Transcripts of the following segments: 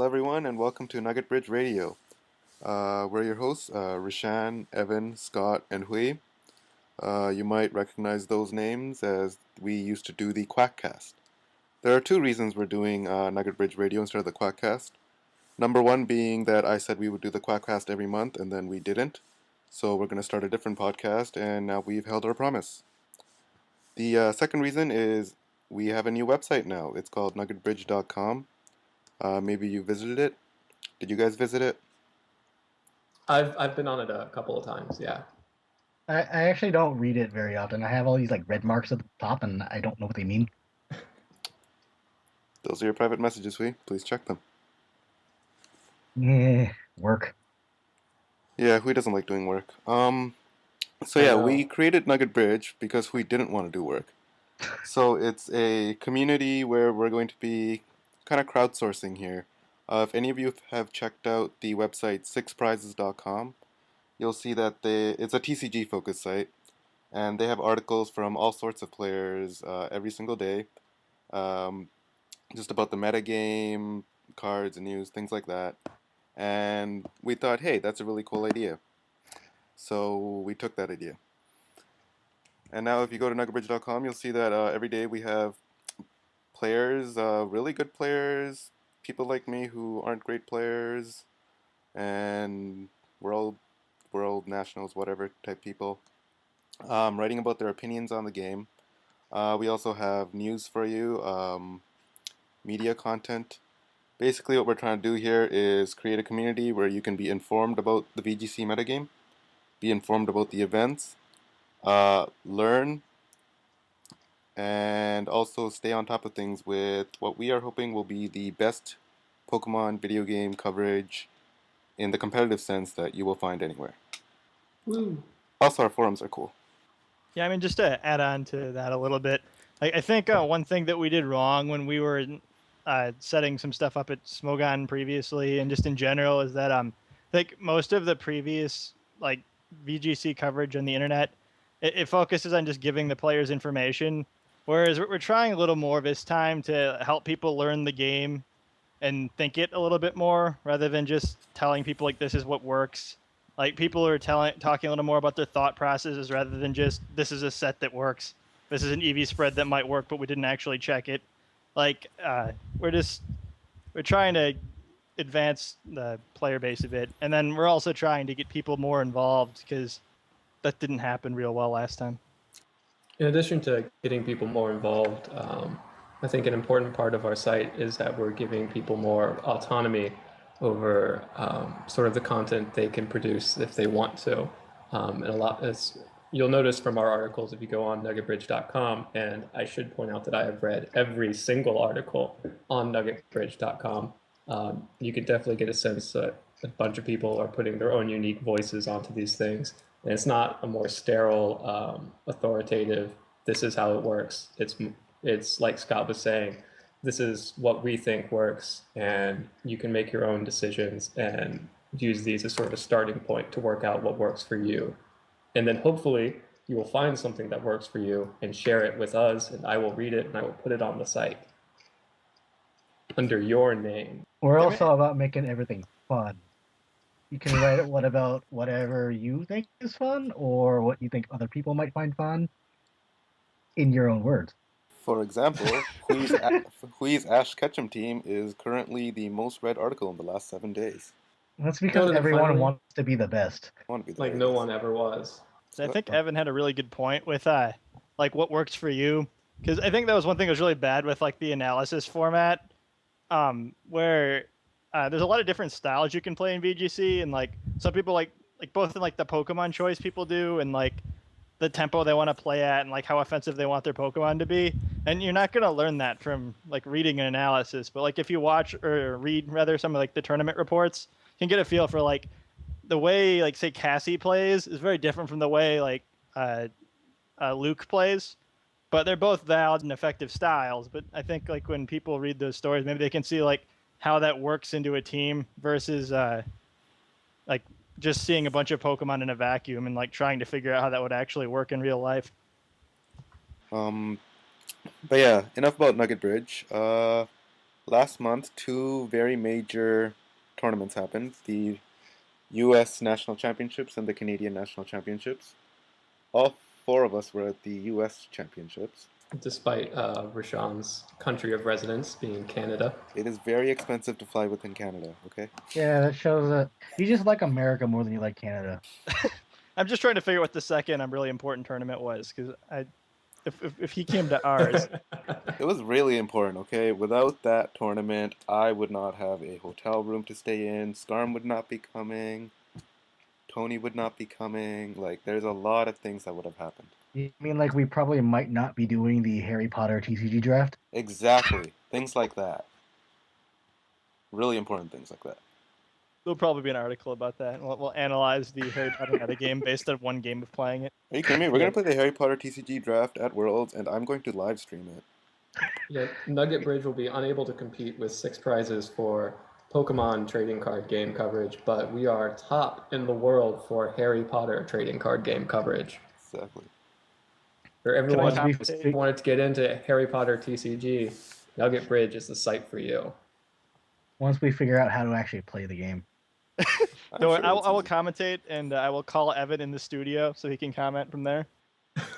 Hello, everyone, and welcome to Nugget Bridge Radio. We're your hosts, Rushan, Evan, Scott, and Hui. You might recognize those names as we used to do the Quackcast. There are two reasons we're doing Nugget Bridge Radio instead of the Quackcast. Number one being that I said we would do the Quackcast every month, and then we didn't. So we're going to start a different podcast, and now we've held our promise. The second reason is we have a new website now. It's called nuggetbridge.com. Maybe you visited it. Did you guys visit it? I've been on it a couple of times, yeah. I actually don't read it very often. I have all these like red marks at the top, and I don't know what they mean. Those are your private messages, Hui. Please check them. Work. Yeah, Hui doesn't like doing work. We created Nugget Bridge because Hui didn't want to do work. So it's a community where we're going to be kind of crowdsourcing here. If any of you have checked out the website sixprizes.com, you'll see that it's a TCG focused site, and they have articles from all sorts of players every single day, just about the metagame, cards, and news, things like that. And we thought, hey, that's a really cool idea. So we took that idea. And now if you go to nuggetbridge.com, you'll see that every day we have players, really good players, people like me who aren't great players, and world nationals, whatever type people, writing about their opinions on the game. We also have news for you, media content. Basically what we're trying to do here is create a community where you can be informed about the VGC metagame, be informed about the events, learn, and also stay on top of things with what we are hoping will be the best Pokemon video game coverage in the competitive sense that you will find anywhere. Woo. Also, our forums are cool. Yeah, I mean, just to add on to that a little bit, I think one thing that we did wrong when we were setting some stuff up at Smogon previously, and just in general, is that I think most of the previous like VGC coverage on the internet, it focuses on just giving the players information, whereas we're trying a little more this time to help people learn the game and think it a little bit more, rather than just telling people like this is what works. Like people are talking a little more about their thought processes rather than just this is a set that works. This is an EV spread that might work, but we didn't actually check it. Like we're trying to advance the player base a bit, and then we're also trying to get people more involved because that didn't happen real well last time. In addition to getting people more involved, I think an important part of our site is that we're giving people more autonomy over sort of the content they can produce if they want to. And a lot, as you'll notice from our articles, if you go on nuggetbridge.com, and I should point out that I have read every single article on nuggetbridge.com, you can definitely get a sense that a bunch of people are putting their own unique voices onto these things. And it's not a more sterile, authoritative, this is how it works. It's like Scott was saying, this is what we think works, and you can make your own decisions and use these as sort of a starting point to work out what works for you. And then hopefully you will find something that works for you and share it with us, and I will read it and I will put it on the site under your name. We're also about making everything fun. You can write about whatever you think is fun or what you think other people might find fun in your own words. For example, Hui's Ash Ketchum team is currently the most read article in the last 7 days. That's because everyone wants to be the best. Like no one ever was. So I think Evan had a really good point with like what works for you, because I think that was one thing that was really bad with like the analysis format, where there's a lot of different styles you can play in VGC, and like some people like both in like the Pokemon choice people do, and like the tempo they want to play at, and like how offensive they want their Pokemon to be. And you're not gonna learn that from like reading an analysis, but like if you watch or read rather some of like the tournament reports, you can get a feel for like the way like say Cassie plays is very different from the way like Luke plays. But they're both valid and effective styles. But I think like when people read those stories, maybe they can see like how that works into a team versus like just seeing a bunch of Pokemon in a vacuum and like trying to figure out how that would actually work in real life. But yeah, enough about Nugget Bridge. last month, two very major tournaments happened: the U.S. National Championships and the Canadian National Championships. All four of us were at the U.S. Championships. Despite Rushan's country of residence being Canada. It is very expensive to fly within Canada, okay? Yeah, that shows that you just like America more than you like Canada. I'm just trying to figure out what the second really important tournament was, because if he came to ours, It was really important, okay? Without that tournament, I would not have a hotel room to stay in. Scarm would not be coming. Tony would not be coming. Like, there's a lot of things that would have happened. You mean like we probably might not be doing the Harry Potter TCG draft? Exactly. Things like that. Really important things like that. there'll probably be an article about that. And we'll analyze the Harry Potter metagame based on one game of playing it. Are you kidding me? We're going to play the Harry Potter TCG draft at Worlds, and I'm going to live stream it. Yeah, Nugget Bridge will be unable to compete with 6 prizes for Pokemon trading card game coverage, but we are top in the world for Harry Potter trading card game coverage. Exactly. For everyone Can I who wanted to get into Harry Potter TCG, Nugget Bridge is the site for you. Once we figure out how to actually play the game. I'm So sure I it's will easy. commentate, and I will call Evan in the studio so he can comment from there.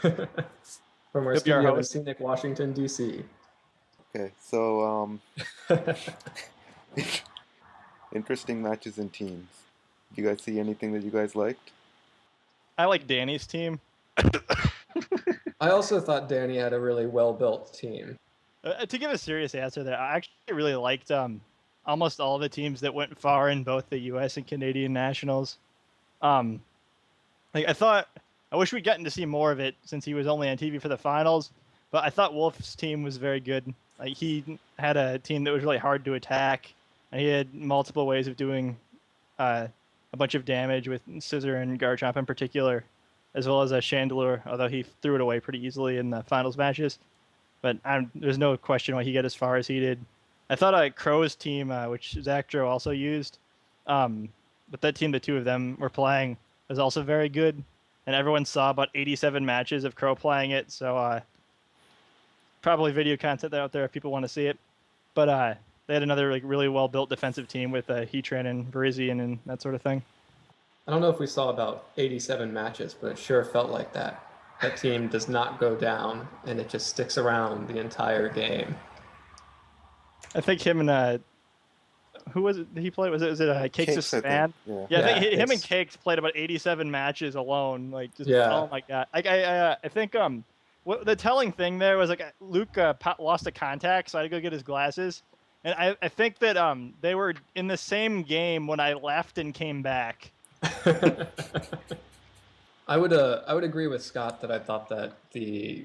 From our He'll be our studio in host. scenic Washington, D.C. Okay, so, interesting matches and teams. Do you guys see anything that you guys liked? I like Danny's team. I also thought Danny had a really well-built team. To give a serious answer there, I actually really liked almost all the teams that went far in both the U.S. and Canadian nationals. Like I wish we'd gotten to see more of it since he was only on TV for the finals. But I thought Wolf's team was very good. Like he had a team that was really hard to attack, and he had multiple ways of doing a bunch of damage with Scissor and Garchomp in particular, as well as a Chandelure, although he threw it away pretty easily in the finals matches. But there's no question why he got as far as he did. I thought Crow's team, which Zachdro also used, but that team, the two of them were playing, was also very good. And everyone saw about 87 matches of Crow playing it, so probably video content out there if people want to see it. But they had another like really well-built defensive team with Heatran and Virizion and that sort of thing. I don't know if we saw about 87 matches, but it sure felt like that. That team does not go down, and it just sticks around the entire game. I think him and who was it he played? Was it Cakes of Cakes, I think. Span? Yeah. Yeah, I Yeah, think him and it's- Cakes played about 87 matches alone. Like, just Yeah. oh my god! I think what the telling thing there was like Luke lost a contact, so I had to go get his glasses, and I think that they were in the same game when I left and came back. I would agree with Scott that I thought that the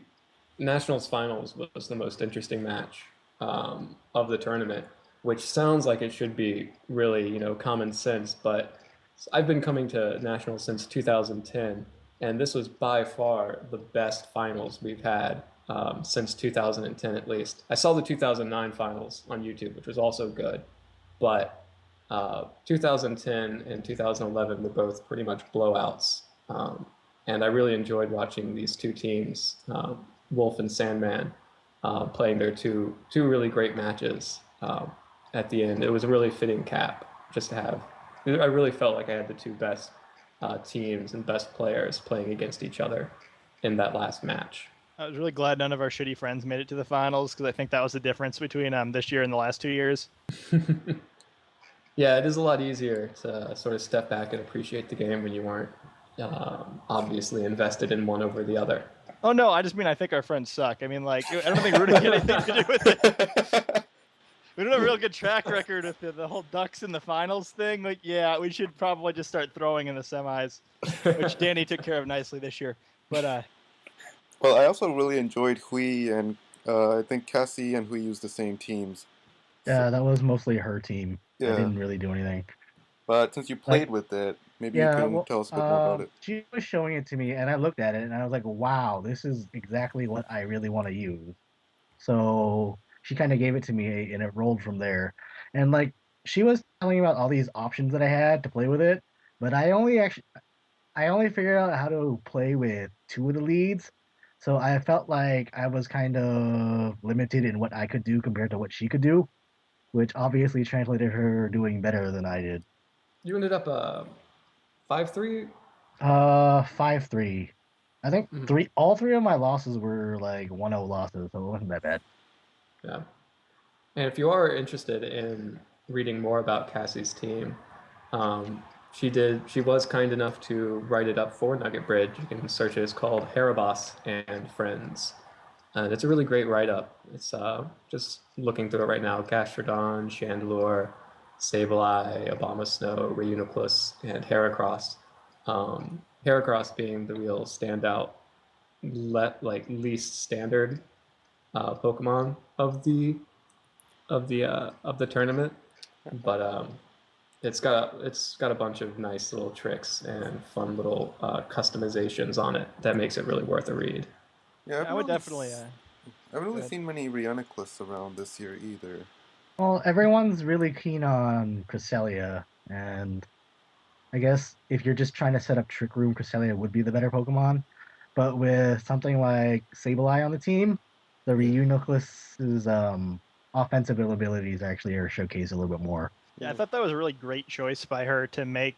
Nationals Finals was the most interesting match of the tournament, which sounds like it should be really common sense, but I've been coming to Nationals since 2010, and this was by far the best finals we've had since 2010 at least. I saw the 2009 finals on YouTube, which was also good, but 2010 and 2011 were both pretty much blowouts. And I really enjoyed watching these two teams, Wolf and Sandman, playing their two really great matches at the end. It was a really fitting cap just to have. I really felt like I had the two best teams and best players playing against each other in that last match. I was really glad none of our shitty friends made it to the finals because I think that was the difference between this year and the last 2 years. Yeah, it is a lot easier to sort of step back and appreciate the game when you weren't obviously invested in one over the other. Oh no, I just mean I think our friends suck. I mean, like, I don't think rooting had anything to do with it. We don't have a real good track record with the whole Ducks in the finals thing. Like, yeah, we should probably just start throwing in the semis, which Danny took care of nicely this year. But Well, I also really enjoyed Hui, and I think Cassie and Hui used the same teams. Yeah, that was mostly her team. Yeah. I didn't really do anything. But since you played with it, maybe you can tell us a bit more about it. She was showing it to me, and I looked at it, and I was like, wow, this is exactly what I really want to use. So she kind of gave it to me, and it rolled from there. And, like, she was telling me about all these options that I had to play with it, but I only figured out how to play with 2 of the leads. So I felt like I was kind of limited in what I could do compared to what she could do. which obviously translated her doing better than I did. You ended up 5-3. 5-3. I think Mhm. all three of my losses were like 1-0 losses, so it wasn't that bad. Yeah. And if you are interested in reading more about Cassie's team, um, she was kind enough to write it up for Nugget Bridge. You can search it. It's called Harabos and Friends. And it's a really great write-up. It's just looking through it right now. Gastrodon, Chandelure, Sableye, Obama Snow, Reuniclus, and Heracross. Heracross being the real standout, least standard Pokemon of the tournament, but it's got a bunch of nice little tricks and fun little customizations on it that makes it really worth a read. Yeah, I would definitely. I haven't really ahead. seen many Reuniclus around this year either. Well, everyone's really keen on Cresselia, and I guess if you're just trying to set up Trick Room, Cresselia would be the better Pokemon. But with something like Sableye on the team, the Reuniclus's offensive abilities actually are showcased a little bit more. Yeah, I thought that was a really great choice by her to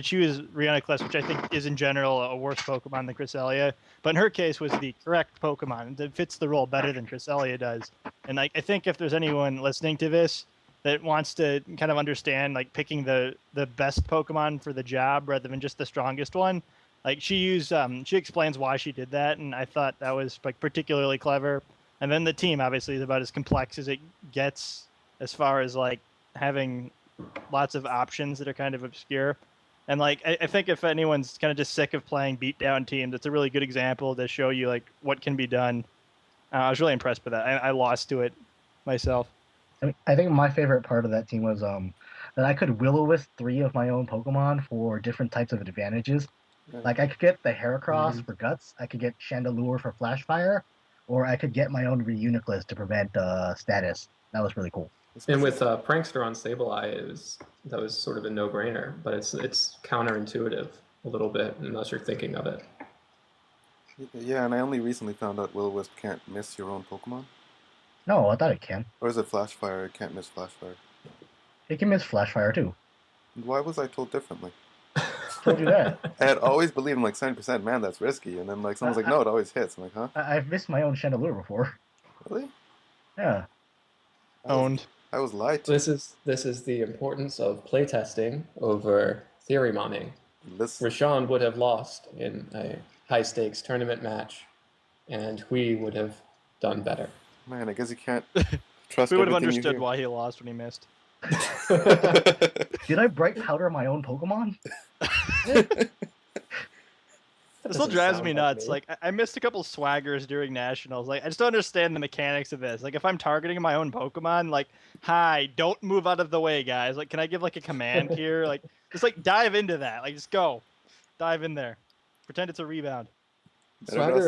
choose Reuniclus, which I think is in general a worse Pokemon than Cresselia, but in her case was the correct Pokemon. It fits the role better than Cresselia does. And I think if there's anyone listening to this that wants to kind of understand like picking the best Pokemon for the job rather than just the strongest one, like she explains why she did that, and I thought that was like particularly clever. And then the team obviously is about as complex as it gets as far as like having lots of options that are kind of obscure. And like I think if anyone's kind of just sick of playing beatdown teams, it's a really good example to show you like what can be done. I was really impressed with that. I lost to it myself. I think my favorite part of that team was that I could Will-O-Wisp 3 of my own Pokemon for different types of advantages. Like I could get the Heracross for Guts, I could get Chandelure for Flash Fire, or I could get my own Reuniclus to prevent status. That was really cool. And Especially with Prankster on Sableye, that was sort of a no-brainer, but it's counterintuitive a little bit unless you're thinking of it. yeah, and I only recently found out Will-O-Wisp can't miss your own Pokemon. No, I thought it can. Or is it Flash Fire? It can't miss Flash Fire. It can miss Flash Fire too. Why was I told differently? Told you that. I had always believed I'm like 70%, man, that's risky. And then like someone's like, no, it always hits. I'm like, huh? I've missed my own Chandelure before. Really? Yeah. Owned. I was lied to. This is the importance of playtesting over theory momming. Listen, Rushan would have lost in a high-stakes tournament match, and we would have done better. man, I guess you can't trust We would have everything you understood hear. why he lost when he missed. Did I bright powder my own Pokemon? It still drives me nuts. Like I missed a couple swaggers during nationals. Like I just don't understand the mechanics of this. Like if I'm targeting my own Pokemon, like, hi, don't move out of the way, guys. Like, can I give like a command here? Like, just like dive into that. Like, just go, dive in there. Pretend it's a rebound. Swagger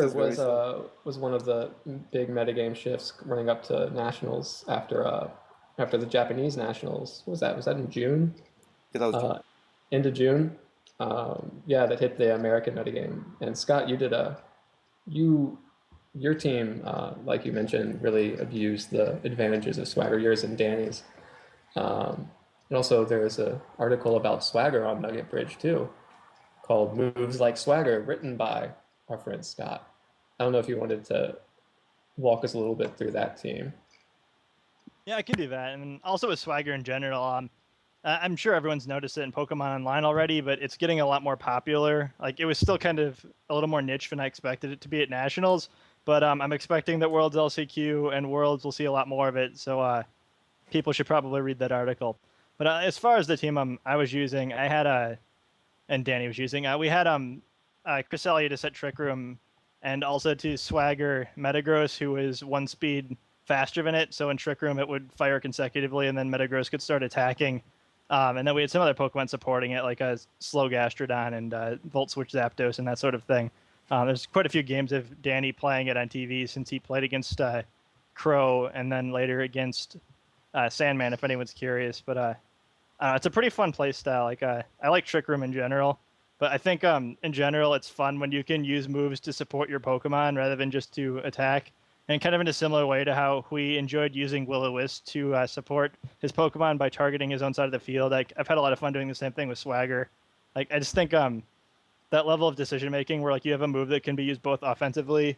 was one of the big metagame shifts running up to nationals after the Japanese nationals. What was that? Was that in June? Yeah, that was June. Into June. That hit the American metagame. And Scott, your team, like you mentioned, really abused the advantages of Swagger, yours and Danny's. And also there was an article about Swagger on Nugget Bridge too, called Moves Like Swagger, written by our friend Scott. I don't know if you wanted to walk us a little bit through that team. Yeah, I can do that. And also with Swagger in general, I'm sure everyone's noticed it in Pokemon Online already, but it's getting a lot more popular. Like it was still kind of a little more niche than I expected it to be at Nationals, but I'm expecting that Worlds LCQ and Worlds will see a lot more of it. So people should probably read that article. But as far as the team I was using, I had and Danny was using, we had Cresselia to set Trick Room, and also to Swagger Metagross, who is one speed faster than it. So in Trick Room, it would fire consecutively, and then Metagross could start attacking. And then we had some other Pokemon supporting it, like a Slow Gastrodon and Volt Switch Zapdos and that sort of thing. There's quite a few games of Danny playing it on TV since he played against Crow and then later against Sandman, if anyone's curious. But it's a pretty fun play style. Like I like Trick Room in general, but I think in general it's fun when you can use moves to support your Pokemon rather than just to attack. and kind of in a similar way to how Hui enjoyed using Will-O-Wisp to support his Pokemon by targeting his own side of the field. I've had a lot of fun doing the same thing with Swagger. Like, I just think that level of decision making where like you have a move that can be used both offensively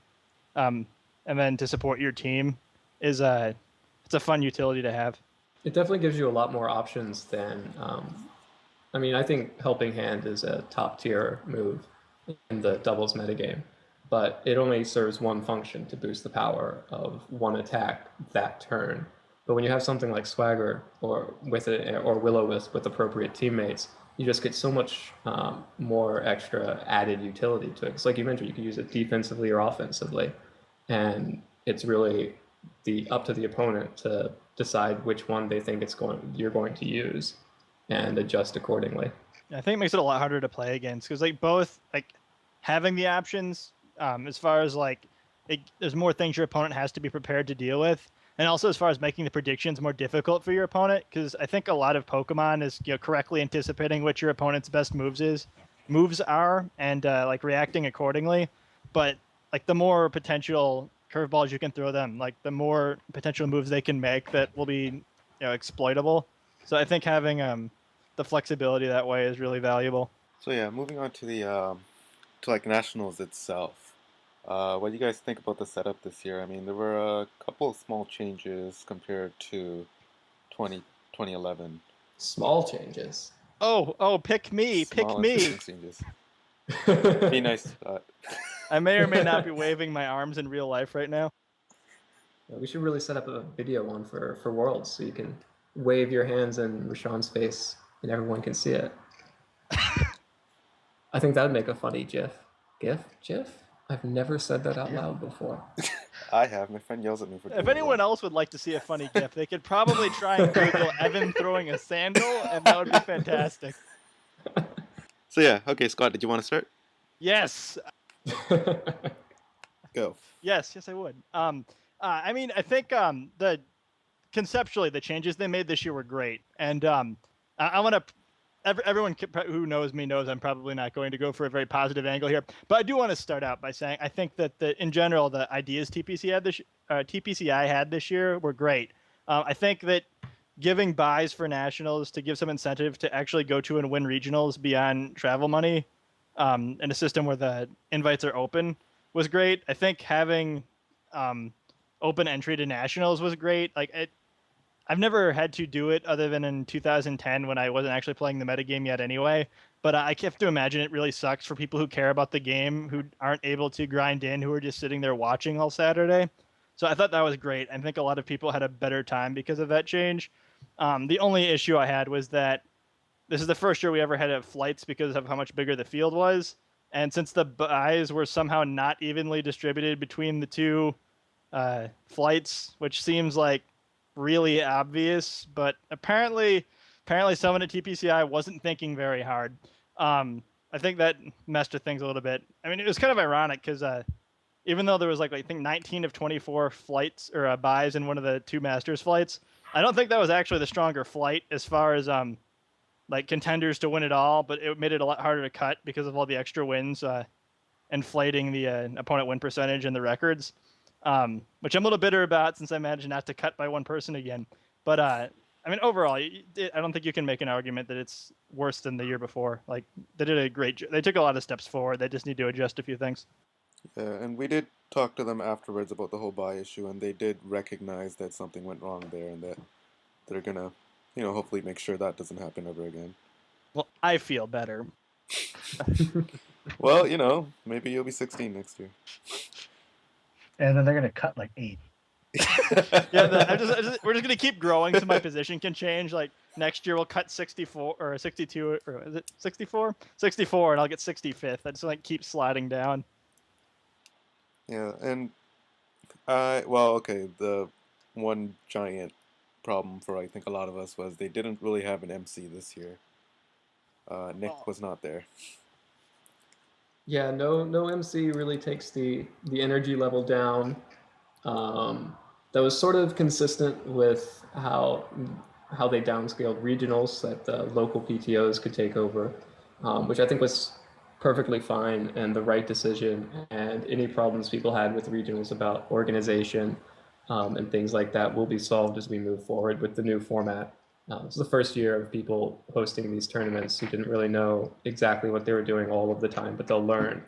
and then to support your team is it's a fun utility to have. It definitely gives you a lot more options than I mean, I think Helping Hand is a top tier move in the doubles metagame, but it only serves one function to boost the power of one attack that turn. But when you have something like Swagger or Will-O-Wisp with appropriate teammates, you just get so much more extra added utility to it. It's like you mentioned, you can use it defensively or offensively, and it's really up to the opponent to decide which one they think you're going to use and adjust accordingly. I think it makes it a lot harder to play against because like both like having the options as far as like there's more things your opponent has to be prepared to deal with, and also as far as making the predictions more difficult for your opponent, because I think a lot of Pokemon is correctly anticipating what your opponent's best moves are and like reacting accordingly. But like the more potential curveballs you can throw them, like the more potential moves they can make that will be exploitable. So I think having the flexibility that way is really valuable. So yeah, moving on to the to like nationals itself. What do you guys think about the setup this year? I mean, there were a couple of small changes compared to 2011. Small changes. Oh, pick me. Changes. Be nice. I may or may not be waving my arms in real life right now. We should really set up a video one for Worlds so you can wave your hands in Rushan's face and everyone can see it. I think that would make a funny GIF. GIF? I've never said that out loud before. I have. My friend yells at me for doing If anyone else would like to see a funny GIF, they could probably try and Google Evan throwing a sandal, and that would be fantastic. So yeah, okay, Scott, did you want to start? Yes. Go. Yes, I would. I mean, I think conceptually the changes they made this year were great, and I want to. Everyone who knows me knows I'm probably not going to go for a very positive angle here, but I do want to start out by saying I think that in general the ideas TPCI had this year were great. I think that giving buys for nationals to give some incentive to actually go to and win regionals beyond travel money, in a system where the invites are open was great. I think having open entry to nationals was great. Like I've never had to do it other than in 2010 when I wasn't actually playing the metagame yet anyway. But I have to imagine it really sucks for people who care about the game, who aren't able to grind in, who are just sitting there watching all Saturday. So I thought that was great. I think a lot of people had a better time because of that change. The only issue I had was that this is the first year we ever had flights because of how much bigger the field was. And since the buys were somehow not evenly distributed between the two flights, which seems like really obvious, but apparently someone at TPCI wasn't thinking very hard. I think that messed with things a little bit. I mean, it was kind of ironic because even though there was I think 19 of 24 flights or buys in one of the two Masters flights, I don't think that was actually the stronger flight as far as like contenders to win it all, but it made it a lot harder to cut because of all the extra wins, inflating the opponent win percentage and the records. Which I'm a little bitter about since I managed not to cut by one person again. But I mean, overall, I don't think you can make an argument that it's worse than the year before. Like they did a great job. They took a lot of steps forward. They just need to adjust a few things. Yeah, and we did talk to them afterwards about the whole buy issue, and they did recognize that something went wrong there, and that they're gonna, hopefully make sure that doesn't happen ever again. Well, I feel better. Well, maybe you'll be 16 next year. And then they're gonna cut like 8. Yeah, we're just gonna keep growing so my position can change. Like next year we'll cut 64 or 62, or is it 64? 64, and I'll get 65th. I just keep sliding down. Yeah, and the one giant problem for I think a lot of us was they didn't really have an MC this year. Nick was not there. Yeah, no MC really takes the energy level down. That was sort of consistent with how they downscaled regionals that the local PTOs could take over, which I think was perfectly fine and the right decision. And any problems people had with regionals about organization and things like that will be solved as we move forward with the new format. It's the first year of people hosting these tournaments who didn't really know exactly what they were doing all of the time, but they'll learn.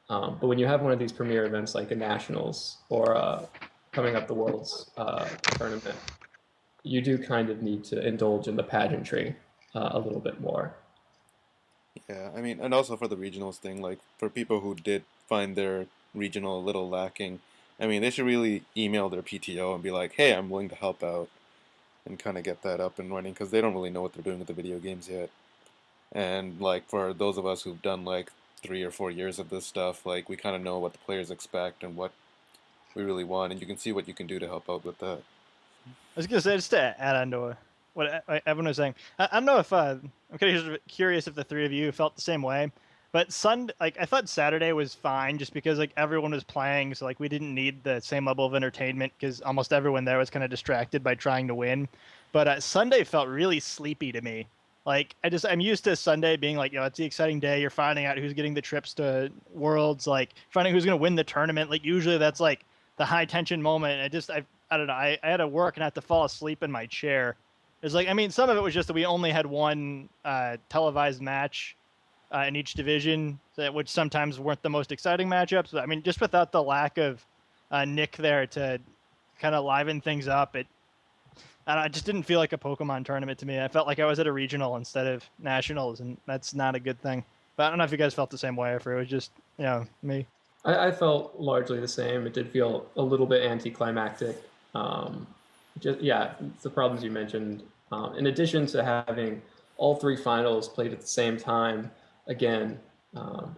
But when you have one of these premier events like a nationals or coming up the world's tournament, you do kind of need to indulge in the pageantry a little bit more. Yeah, I mean, and also for the regionals thing, like for people who did find their regional a little lacking, I mean, they should really email their PTO and be like, "Hey, I'm willing to help out," and kind of get that up and running because they don't really know what they're doing with the video games yet. And like for those of us who've done like 3 or 4 years of this stuff, like we kind of know what the players expect and what we really want, and you can see what you can do to help out with that. I was gonna say, just to add on to what everyone was saying. I don't know if I'm kind of curious if the three of you felt the same way, but like I thought Saturday was fine just because like everyone was playing, so like we didn't need the same level of entertainment because almost everyone there was kind of distracted by trying to win. But Sunday felt really sleepy to me. Like I'm used to Sunday being like, it's the exciting day. You're finding out who's getting the trips to Worlds, like finding who's gonna win the tournament. Like usually that's like the high tension moment. I don't know. I had to work and I had to fall asleep in my chair. It's like, I mean, some of it was just that we only had one televised match in each division, which sometimes weren't the most exciting matchups. But I mean, just without the lack of Nick there to kind of liven things up, I just didn't feel like a Pokemon tournament to me. I felt like I was at a regional instead of nationals, and that's not a good thing. But I don't know if you guys felt the same way, or if it was just, me. I felt largely the same. It did feel a little bit anticlimactic. It's the problems you mentioned. In addition to having all three finals played at the same time again,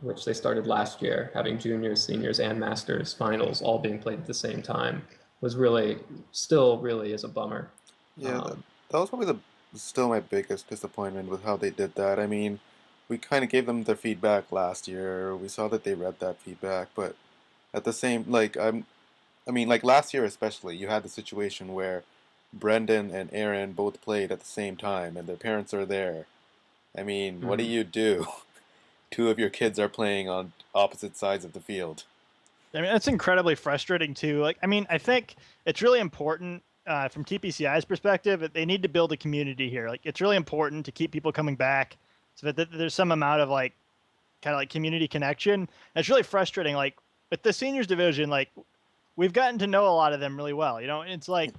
which they started last year, having juniors, seniors, and masters finals all being played at the same time was still really is a bummer. Yeah, that was probably still my biggest disappointment with how they did that. I mean, we kind of gave them their feedback last year. We saw that they read that feedback, but at the same, I mean, like last year especially, you had the situation where Brendan and Aaron both played at the same time, and their parents are there. I mean, what do you do? Two of your kids are playing on opposite sides of the field. I mean, that's incredibly frustrating too. Like, I mean, I think it's really important from TPCI's perspective that they need to build a community here. Like, it's really important to keep people coming back so that there's some amount of like kind of like community connection. And it's really frustrating. Like with the seniors division, like we've gotten to know a lot of them really well. It's like,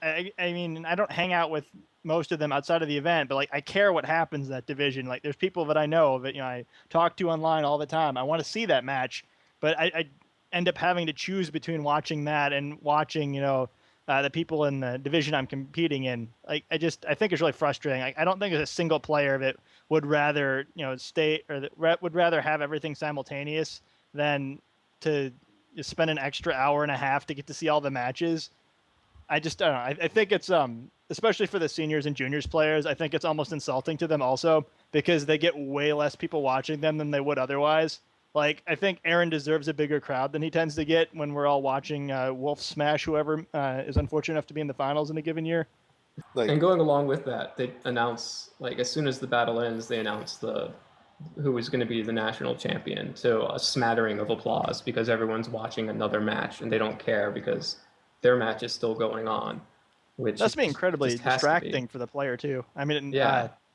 I mean, I don't hang out with most of them outside of the event, but like I care what happens in that division. Like there's people that I know that I talk to online all the time. I want to see that match, but I end up having to choose between watching that and watching the people in the division I'm competing in. Like I think it's really frustrating. Like I don't think there's a single player that would rather stay or that would rather have everything simultaneous than to spend an extra hour and a half to get to see all the matches. I don't know. I think it's especially for the seniors and juniors players, I think it's almost insulting to them also because they get way less people watching them than they would otherwise. Like I think Aaron deserves a bigger crowd than he tends to get when we're all watching Wolf smash whoever is unfortunate enough to be in the finals in a given year. And going along with that, they announce like as soon as the battle ends, they announce who is going to be the national champion to a smattering of applause because everyone's watching another match and they don't care because their match is still going on, which that's be incredibly distracting for the player too. I mean,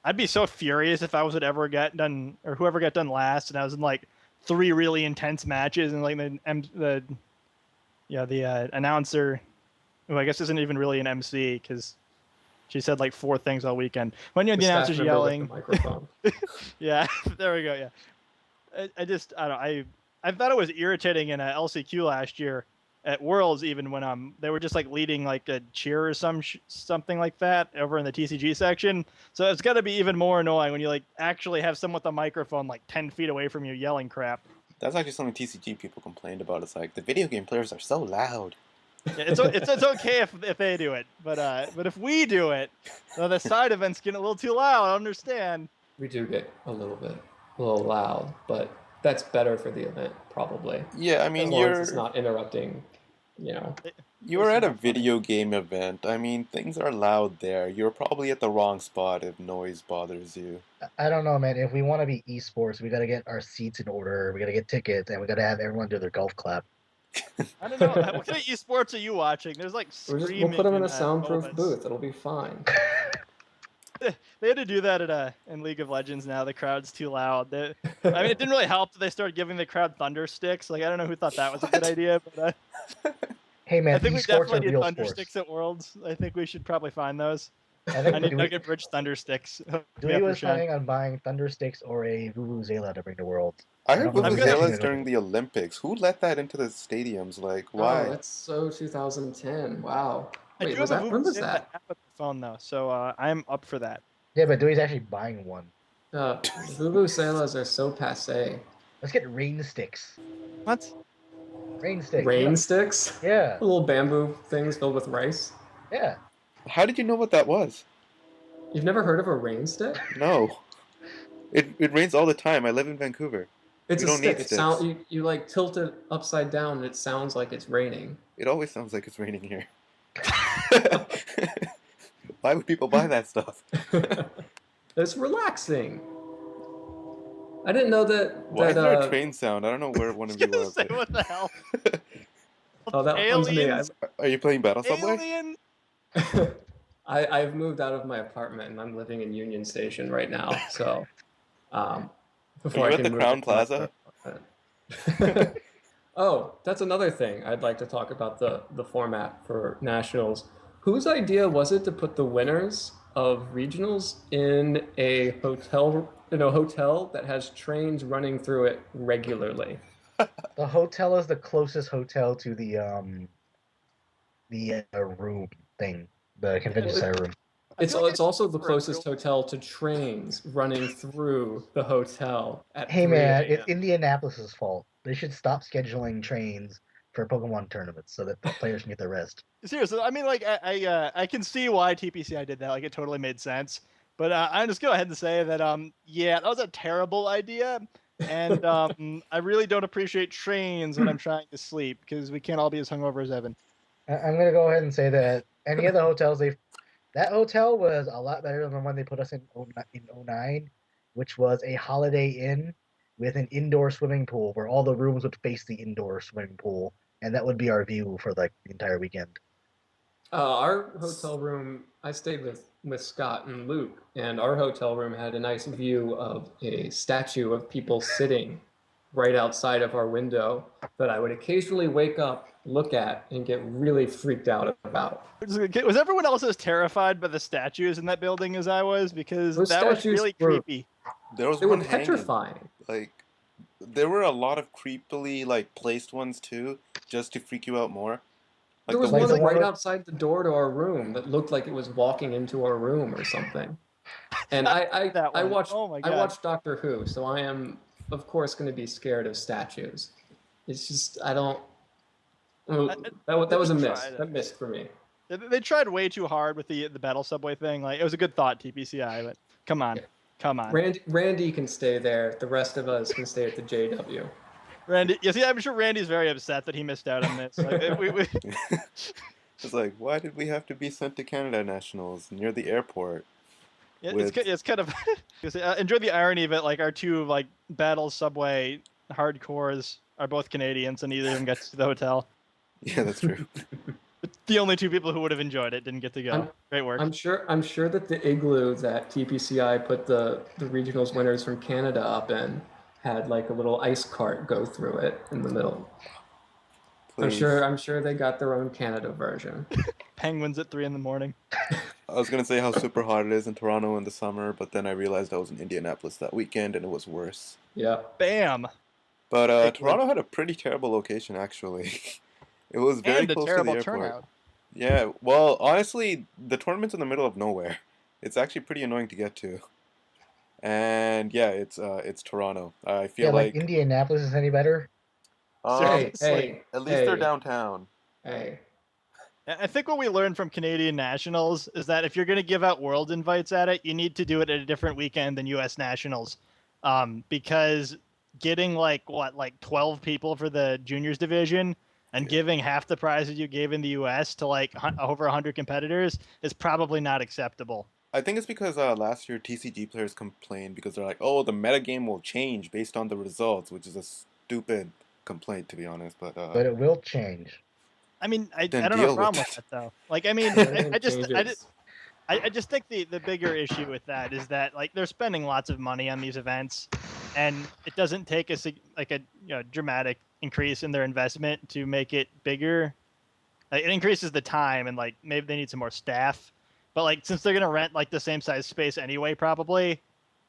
I'd be so furious if I was ever get done or whoever got done last, and I was in like 3 really intense matches, and like the announcer, who I guess isn't even really an MC because she said like 4 things all weekend. When the announcer's yelling, the microphone. Yeah, there we go. Yeah, I thought it was irritating in LCQ last year at Worlds, even when they were just like leading like a cheer or something like that over in the TCG section. So it's got to be even more annoying when you like actually have someone with a microphone like 10 feet away from you yelling crap. That's actually something TCG people complained about. It's like the video game players are so loud. Yeah, it's okay if they do it, but if we do it, the side events get a little too loud. I understand. We do get a little loud, but that's better for the event probably. Yeah, I mean, as long as it's not interrupting you know. You were at a video game event. I mean, things are loud there. You're probably at the wrong spot if noise bothers you. I don't know, man. If we want to be esports, we got to get our seats in order. We got to get tickets, and we got to have everyone do their golf clap. I don't know. What kind of esports are you watching? There's like screaming. We'll put them in a and, soundproof moments. booth. It'll be fine. They had to do that in League of Legends now. The crowd's too loud. I mean, it didn't really help that they started giving the crowd thunder sticks. Like, I don't know who thought that was a good idea, but Hey, man, I think we esports definitely are need real thunder sports. sticks at Worlds. I think we should probably find those. I think I need Nugget Bridge thunder sticks. Dewey was planning on buying thunder sticks or a vuvuzela to bring to Worlds. I heard don't know if you've seen vuvuzelas it. during the Olympics. Who let that into the stadiums? Like, why? Oh, that's so 2010. Wow. I Wait, do was have a that? When was Vuvuzela that? app on the phone though, so I'm up for that. Yeah, but Dewey's actually buying one. Vuvuzelas are so passé. Let's get rain sticks. What? Rain sticks. Rain sticks? Yeah, Little bamboo things filled with rice. yeah. How did you know what that was? You've never heard of a rain stick? No. It rains all the time. I live in Vancouver. It's We a don't stick. need It sticks. you like tilt it upside down and it sounds like it's raining. It always sounds like it's raining here. Why would people buy that stuff? It's relaxing. I didn't know that. Why is there a train sound? I don't know where one of you Gonna was. say, what the hell? Oh, that one's me. Aliens? Are you playing Battle Subway? Alien? I've moved out of my apartment and I'm living in Union Station right now. So, before Are you I at can the move Crown to my Plaza? apartment. Oh, that's another thing I'd like to talk about the format for nationals. Whose idea was it to put the winners of regionals in a hotel that has trains running through it regularly? The hotel is the closest hotel to the room thing, the convention center room. It's feel like also the for a closest real- hotel to trains running through the hotel at Hey 3 man, a.m. it's Indianapolis's fault. They should stop scheduling trains for Pokemon tournaments so that the players can get their rest. Seriously, I mean, like, I can see why TPCI did that. Like, it totally made sense. But I'm just go ahead and say that, yeah, that was a terrible idea. And I really don't appreciate trains when I'm trying to sleep because we can't all be as hungover as Evan. I'm gonna go ahead and say that any of the hotels that hotel was a lot better than the one they put us in 09, which was a Holiday Inn with an indoor swimming pool where all the rooms would face the indoor swimming pool, and that would be our view for like the entire weekend. Our hotel room, I stayed with Scott and Luke, and our hotel room had a nice view of a statue of people sitting right outside of our window that I would occasionally wake up, look at, and get really freaked out about. Was everyone else as terrified by the statues in that building as I was? Because Those that was statues really were- creepy. There was They were one hanging. petrifying. Like, there were a lot of creepily like placed ones too, just to freak you out more. There was the like one the like one right with- outside the door to our room that looked like it was walking into our room or something. And I That one. watched Oh my I God. watched Doctor Who, so I am of course going to be scared of statues. It's just I don't. That was a they miss. tried it. That missed for me. They tried way too hard with the battle subway thing. Like, it was a good thought, TPCI, but come on. Randy can stay there. The rest of us can stay at the JW. Randy, yeah, see, I'm sure Randy's very upset that he missed out on this. Like, we It's like, why did we have to be sent to Canada Nationals near the airport? it's kind of enjoy the irony of it. Like, our two like battle subway hardcores are both Canadians, and neither of them got to the hotel. Yeah, that's true. The only two people who would have enjoyed it didn't get to go. Great work. I'm sure that the igloo that TPCI put the regionals winners from Canada up in had like a little ice cart go through it in the middle. Please. I'm sure they got their own Canada version. Penguins at 3 a.m. I was gonna say how super hot it is in Toronto in the summer, but then I realized I was in Indianapolis that weekend and it was worse. Yeah. Bam. But Toronto had a pretty terrible location actually. It was very And a close terrible to the airport. turnout. Yeah, well, honestly, the tournament's in the middle of nowhere. It's actually pretty annoying to get to. And yeah, it's Toronto. I feel Yeah, like Indianapolis is any better? Hey, at least they're downtown. Hey. I think what we learned from Canadian Nationals is that if you're going to give out world invites at it, you need to do it at a different weekend than U.S. Nationals, because getting like 12 people for the juniors division and giving half the prizes you gave in the U.S. to like over 100 competitors is probably not acceptable. I think it's because last year TCG players complained because they're like, oh, the metagame will change based on the results, which is a stupid complaint, to be honest. But But it will change. I mean, I then don't have a deal problem with with it. that though. Like, I mean, Everything I just changes. I just think the bigger issue with that is that like they're spending lots of money on these events, and it doesn't take a dramatic increase in their investment to make it bigger. Like, it increases the time, and like maybe they need some more staff, but like since they're gonna rent like the same size space anyway, probably,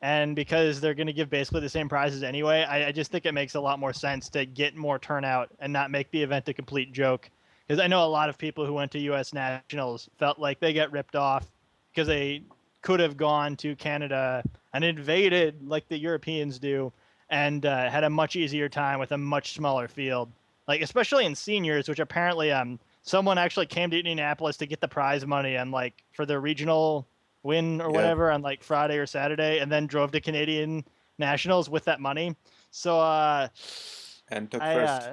and because they're gonna give basically the same prizes anyway, I just think it makes a lot more sense to get more turnout and not make the event a complete joke. Because I know a lot of people who went to U.S. Nationals felt like they got ripped off because they could have gone to Canada and invaded like the Europeans do, and had a much easier time with a much smaller field. Like especially in seniors, which apparently someone actually came to Indianapolis to get the prize money and like for their regional win or Yeah. whatever on like Friday or Saturday, and then drove to Canadian Nationals with that money. So And took I first.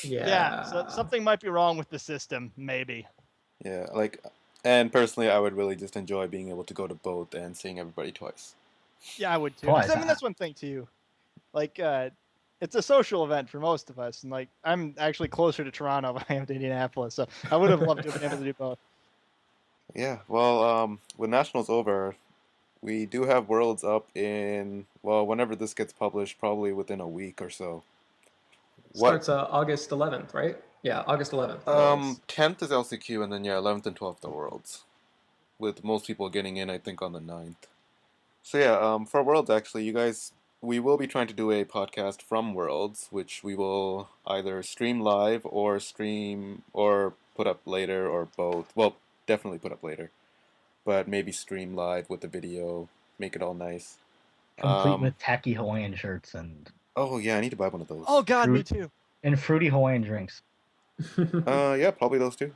yeah, so something might be wrong with the system, maybe. Yeah, like, and personally, I would really just enjoy being able to go to both and seeing everybody twice. Yeah, I would too. Twice, I mean, that's one thing too. Like, it's a social event for most of us, and like, I'm actually closer to Toronto than I am to Indianapolis, so I would have loved to have been able to do both. Yeah, well, with Nationals over, we do have Worlds up in, well, whenever this gets published, probably within a week or so. Starts August 11th, right? Yeah, August 11th. Worlds. 10th is LCQ, and then, yeah, 11th and 12th are Worlds. With most people getting in, I think, on the 9th. So, yeah, for Worlds, actually, you guys, we will be trying to do a podcast from Worlds, which we will either stream live or stream, or put up later, or both. Well, definitely put up later. But maybe stream live with the video, make it all nice. complete with tacky Hawaiian shirts and Oh, yeah, I need to buy one of those. Oh God, me Fruit. too. fruity Hawaiian drinks. Yeah, probably those two.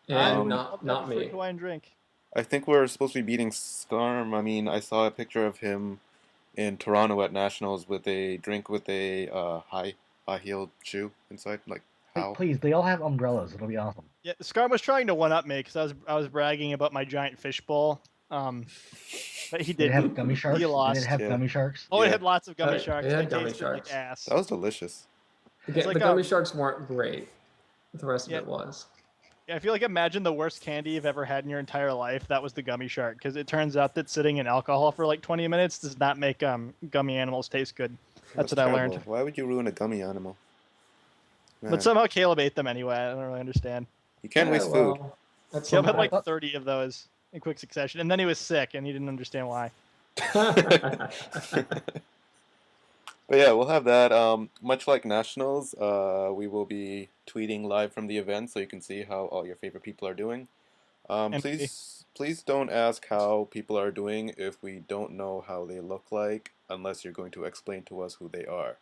and I'd not love to have a fruit me. Hawaiian drink. I think we're supposed to be beating Scarm. I mean, I saw a picture of him in Toronto at Nationals with a drink with a high-heeled shoe inside. Like, how? Please, they all have umbrellas. It'll be awesome. Yeah, Scar was trying to one up me because I was bragging about my giant fishbowl. But he Did it have didn't. gummy sharks? He lost. Did it have Yeah. gummy sharks? Oh, it Yeah. had lots of gummy It sharks. had They gummy tasted sharks. like ass. That was delicious. The like, gummy sharks weren't great. The rest Yeah. of it was. Yeah, I feel like imagine the worst candy you've ever had in your entire life. That was the gummy shark, because it turns out that sitting in alcohol for like 20 minutes does not make gummy animals taste good. That's what I learned. terrible. Why would you ruin a gummy animal? Man, But somehow Caleb ate them anyway. I don't really understand. you can't waste food. That's Caleb had somehow- like 30 of those in quick succession, and then he was sick, and he didn't understand why. But yeah, we'll have that. Much like Nationals, we will be tweeting live from the event, so you can see how all your favorite people are doing. And Please don't ask how people are doing if we don't know how they look like, unless you're going to explain to us who they are.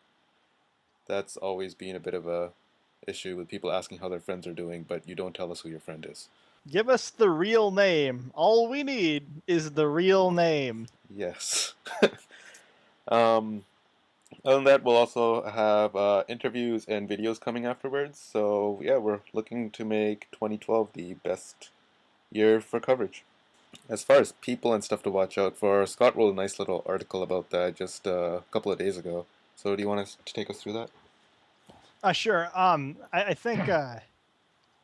That's always been a bit of a issue with people asking how their friends are doing, but you don't tell us who your friend is. Give us the real name. All we need is the real name. Yes. Other than that, we'll also have interviews and videos coming afterwards. So yeah, we're looking to make 2012 the best year for coverage. As far as people and stuff to watch out for, Scott wrote a nice little article about that just a couple of days ago. So do you want us to take us through that? Sure. I think. I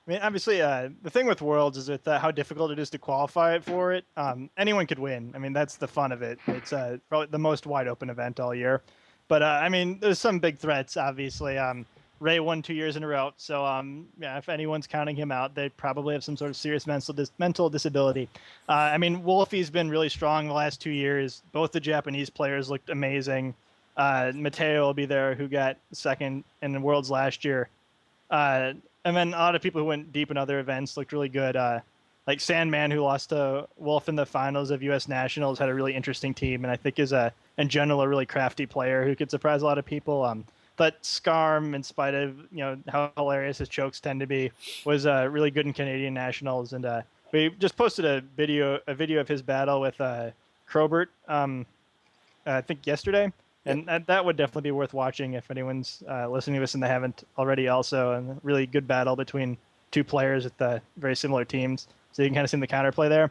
mean, obviously, the thing with Worlds is with how difficult it is to qualify for it. Anyone could win. I mean, that's the fun of it. It's probably the most wide open event all year. But I mean, there's some big threats. Obviously, Ray won 2 years in a row. So yeah, if anyone's counting him out, they probably have some sort of serious mental disability. I mean, Wolfie's been really strong the last 2 years. Both the Japanese players looked amazing. Mateo will be there, who got second in the Worlds last year. And then a lot of people who went deep in other events looked really good. Like Sandman, who lost to Wolf in the finals of U.S. Nationals, had a really interesting team, and I think is in general a really crafty player who could surprise a lot of people. But Scarm, in spite of how hilarious his chokes tend to be, was really good in Canadian Nationals, and we just posted a video of his battle with Crobert, I think yesterday. And that would definitely be worth watching if anyone's listening to this and they haven't already also. And a really good battle between two players with very similar teams. So you can kind of see the counterplay there.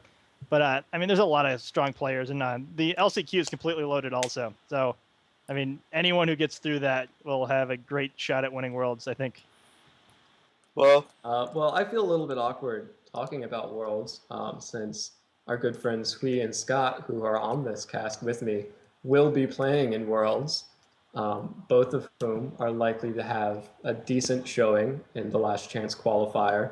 But, I mean, there's a lot of strong players. And the LCQ is completely loaded also. So, I mean, anyone who gets through that will have a great shot at winning Worlds, I think. Well, Well, I feel a little bit awkward talking about Worlds since our good friends Hui and Scott, who are on this cast with me, will be playing in Worlds, both of whom are likely to have a decent showing in the Last Chance qualifier.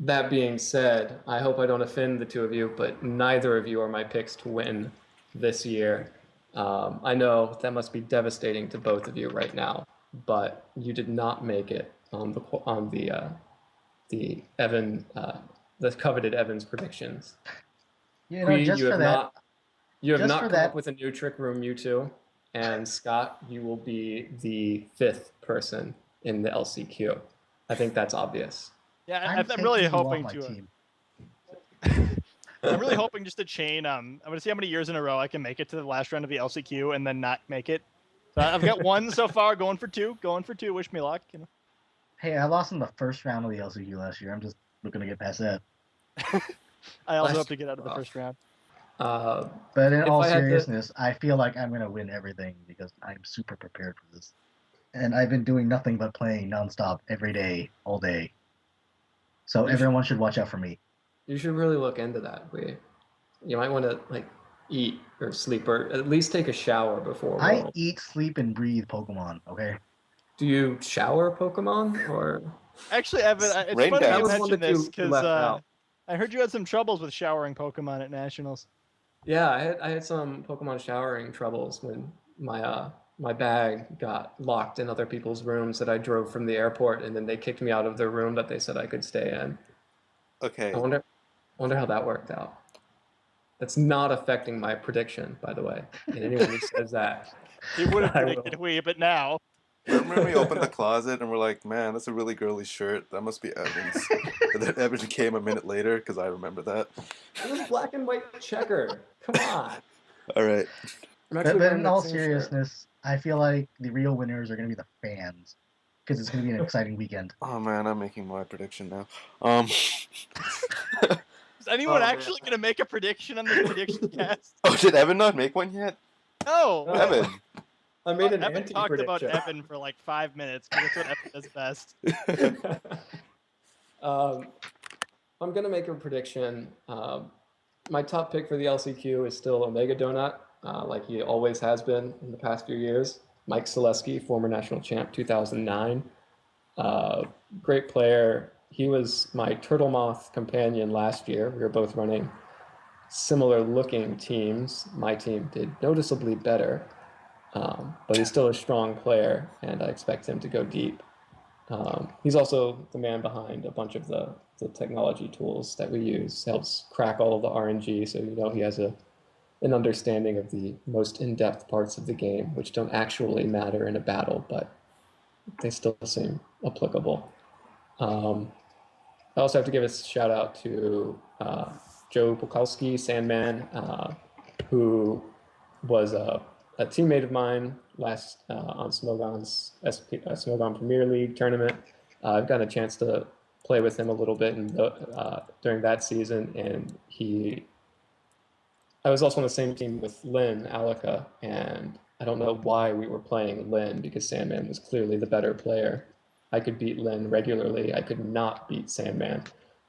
That being said, I hope I don't offend the two of you, but neither of you are my picks to win this year. I know that must be devastating to both of you right now, but you did not make it on the coveted Evans predictions. You know, Hui, just for that, you have just not for come that- up with a new trick room, you two. And Scott, you will be the 5th person in the LCQ. I think that's obvious. Yeah, I'm I'm really taking you off hoping my to. team. I'm really hoping just to chain. I'm going to see how many years in a row I can make it to the last round of the LCQ and then not make it. So I've got one so far, going for two. Wish me luck. You know. Hey, I lost in the first round of the LCQ last year. I'm just looking to get past that. I also Last hope to get out of the rough. first round. But in If all I had to- seriousness, I feel like I'm going to win everything because I'm super prepared for this. And I've been doing nothing but playing nonstop every day, all day. So everyone should watch out for me. You should really look into that. You might want to eat or sleep or at least take a shower before I Worlds. eat, sleep, and breathe Pokemon, okay? Do you shower Pokemon or? Actually, Evan, it's Rain funny dance. you That was one mentioned that you this because left out. I heard you had some troubles with showering Pokemon at Nationals. Yeah, I had some Pokemon showering troubles when my bag got locked in other people's rooms that I drove from the airport, and then they kicked me out of their room that they said I could stay in. okay. I wonder how that worked out. That's not affecting my prediction, by the way. And anyone who says that, He would have I predicted will. Hui, but now. Remember we opened the closet and we're like, man, that's a really girly shirt. That must be Evans. And then Evans came a minute later because I remember that. It was black and white checker. Come on. All right. I'm actually But wearing in that all same shirt. seriousness, I feel like the real winners are going to be the fans because it's going to be an exciting weekend. Oh man, I'm making my prediction now. Is anyone Oh, actually going to make a prediction on this prediction cast? Oh, did Evan not make one yet? No. No. Evan. I made an Evan talked about anti-prediction. Evan for like 5 minutes because that's what Evan does best. I'm gonna make a prediction. My top pick for the LCQ is still Omega Donut, like he always has been in the past few years. Mike Selesky, former national champ, 2009. Great player. He was my Turtle Moth companion last year. We were both running similar looking teams. My team did noticeably better, but he's still a strong player, and I expect him to go deep. He's also the man behind a bunch of the technology tools that we use. Helps crack all of the RNG, so he has an understanding of the most in-depth parts of the game, which don't actually matter in a battle, but they still seem applicable. I also have to give a shout out to Joe Pukalski, Sandman, who was a teammate of mine last on Smogon's Smogon Premier League tournament. I've got a chance to play with him a little bit during that season, and I was also on the same team with Lynn Alaka, and I don't know why we were playing Lynn because Sandman was clearly the better player. I could beat Lynn regularly. I could not beat Sandman.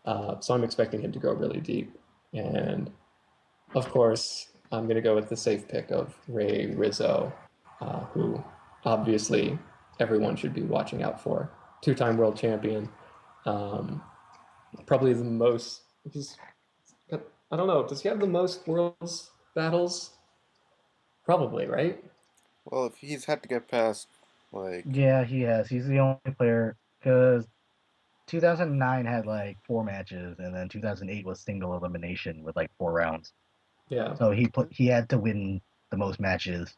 So I'm expecting him to go really deep. And of course, I'm going to go with the safe pick of Ray Rizzo, who obviously everyone should be watching out for. Two-time world champion. Probably the most... I don't know. Does he have the most Worlds battles? Probably, right? Well, if he's had to get past, Yeah, he has. He's the only player because 2009 had like 4 matches, and then 2008 was single elimination with like 4 rounds. Yeah. So he had to win the most matches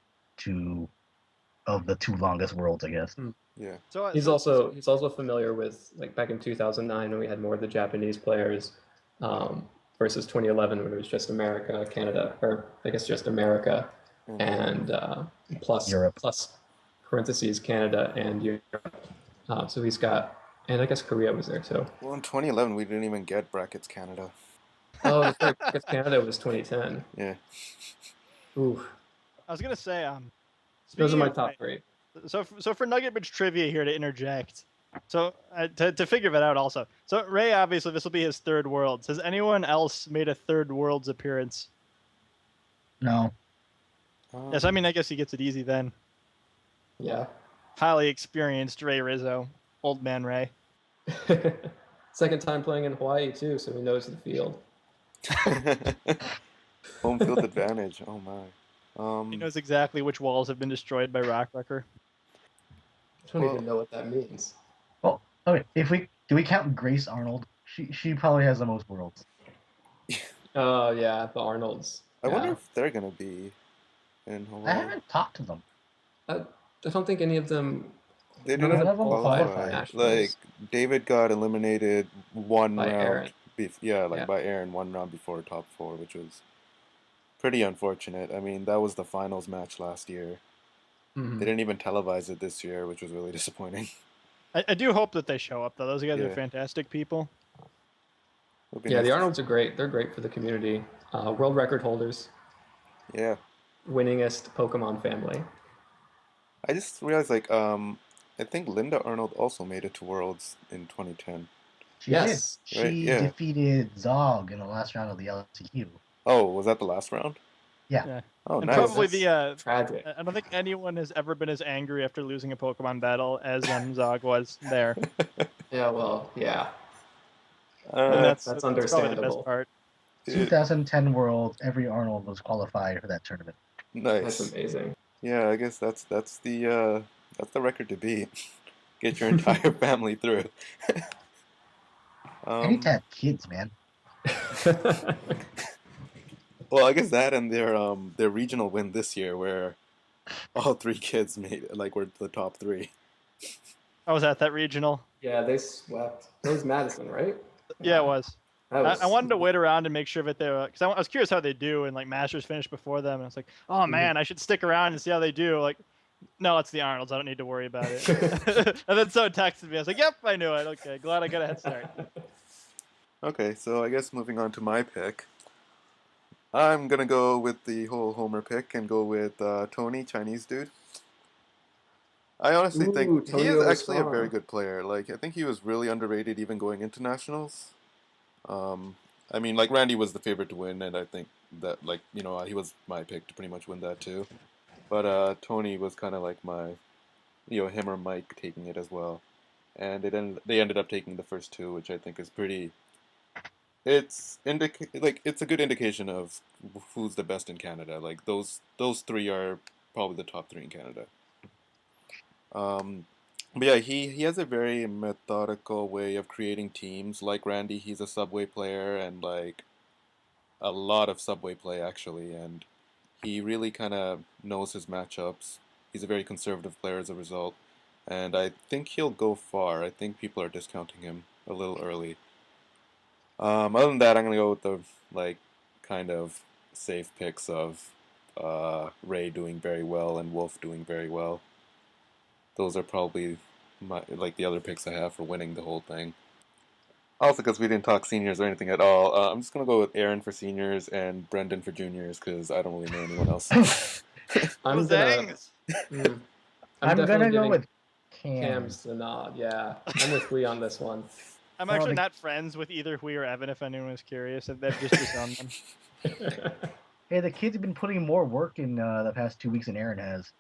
of the 2 longest worlds, I guess. yeah. So He's also familiar with back in 2009 when we had more of the Japanese players versus 2011 when it was just America, Canada, or I guess just America. and plus Europe. parentheses Canada and Europe. So he's got, and I guess Korea was there too. Well, in 2011, we didn't even get brackets Canada. Oh, that's right. I guess Canada was 2010. Yeah. Ooh, I was gonna say, those are speaking my of, top three. so for Nugget Bridge trivia here to interject. So to figure that out also. So Ray, obviously this will be his third Worlds. Has anyone else made a third Worlds appearance? No. Yes, I mean I guess he gets it easy then. Yeah. Highly experienced Ray Rizzo, old man Ray. Second time playing in Hawaii too, so he knows the field. Home field advantage. Oh my. He knows exactly which walls have been destroyed by Rock Wrecker. I don't even know what that means. Well, okay. Do we count Grace Arnold? She probably has the most worlds. Oh yeah, the Arnolds. I wonder Yeah. if they're gonna be in I Hawaii. haven't talked to them. I don't think any of them. They none didn't of them qualified for qualify. nationals. Like David got eliminated one By round. Aaron. By Aaron one round before top four, which was pretty unfortunate. I mean, that was the finals match last year. Mhm. They didn't even televise it this year, which was really disappointing. I do hope that they show up though. Those guys are Yeah. fantastic people. It'd be Yeah, nice the to- Arnolds are great. They're great for the community. World record holders, Yeah. winningest Pokemon family. I just realized, I think Linda Arnold also made it to Worlds in 2010. She Yes. did. Right, She yeah. defeated Zog in the last round of the LCQ. Oh, was that the last round? Yeah. Yeah. Oh, And nice. probably That's the tragic. I don't think anyone has ever been as angry after losing a Pokemon battle as Zog was there. Yeah, well, yeah. And that's That's probably the understandable. best part. 2010 Worlds, every Arnold was qualified for that tournament. Nice. That's amazing. Yeah, I guess that's the record to beat. Get your entire family through. I need to have kids, man. Well, I guess that and their regional win this year, where all three kids were the top three. I was at that regional. Yeah, they swept. It was Madison, right? Yeah, it was. That was I wanted to wait around and make sure that they were, because I was curious how they do, and like Masters finished before them, and I was like, oh man, I should stick around and see how they do. Like, no, it's the Arnolds. I don't need to worry about it. And then so texted me. I was like, yep, I knew it. Okay, glad I got a head start. Okay, so I guess moving on to my pick. I'm gonna go with the whole Homer pick and go with Tony, Chinese dude. I honestly Ooh, think Tony he is actually a Overstorm. very good player. Like, I think he was really underrated even going into nationals. I mean, like, Randy was the favorite to win, and I think that, he was my pick to pretty much win that too. But Tony was kind of like my, him or Mike taking it as well. And they ended up taking the first two, which I think is pretty. It's it's a good indication of who's the best in Canada. Like those three are probably the top three in Canada. But yeah, he has a very methodical way of creating teams. Like Randy, he's a Subway player and like a lot of Subway play actually, and he really kind of knows his matchups. He's a very conservative player as a result, and I think he'll go far. I think people are discounting him a little early. Other than that, I'm gonna go with the kind of safe picks of Ray doing very well and Wolf doing very well. Those are probably the other picks I have for winning the whole thing. Also, because we didn't talk seniors or anything at all, I'm just gonna go with Aaron for seniors and Brendan for juniors because I don't really know anyone else. I'm Zangs. Mm, I'm definitely gonna go giving with Cam's the nod. Yeah, I'm with Hui on this one. I'm Well, actually they- not friends with either Hui or Evan, if anyone was curious. They've just disowned them. Hey, the kid's been putting more work in the past 2 weeks than Aaron has.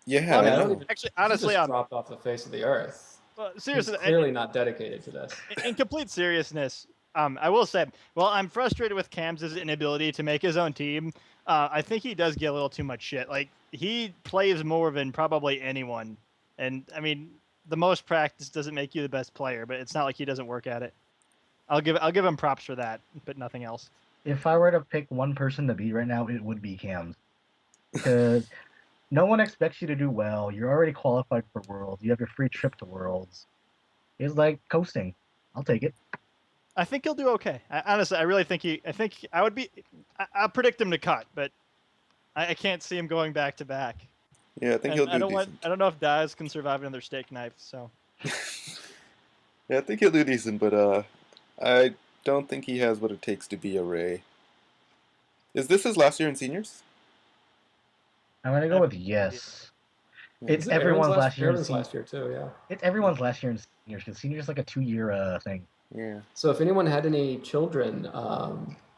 Yeah, Well, I I don't know. even- Actually, He honestly, just dropped off the face of the earth. He's seriously, clearly not dedicated to this. in complete seriousness, I will say, well, I'm frustrated with Cam's inability to make his own team. I think he does get a little too much shit. Like, he plays more than probably anyone. And, I mean, the most practice doesn't make you the best player, but it's not like he doesn't work at it. I'll give him props for that, but nothing else. If I were to pick one person to beat right now, it would be Cam's. Because no one expects you to do well. You're already qualified for Worlds. You have your free trip to Worlds. It's like coasting. I'll take it. I think he'll do okay. Honestly, I really think I would be. I'll predict him to cut, but I can't see him going back to back. Yeah, I think And he'll do decent. I don't know if Daz can survive another steak knife. So Yeah, I think he'll do decent, but I don't think he has what it takes to be a Ray. Is this his last year in seniors? I'm gonna go with yes. It's Is it Aaron's everyone's last year in Aaron's seniors. last year too, yeah. It's everyone's last year in seniors because seniors is like a 2-year thing. Yeah. So if anyone had any children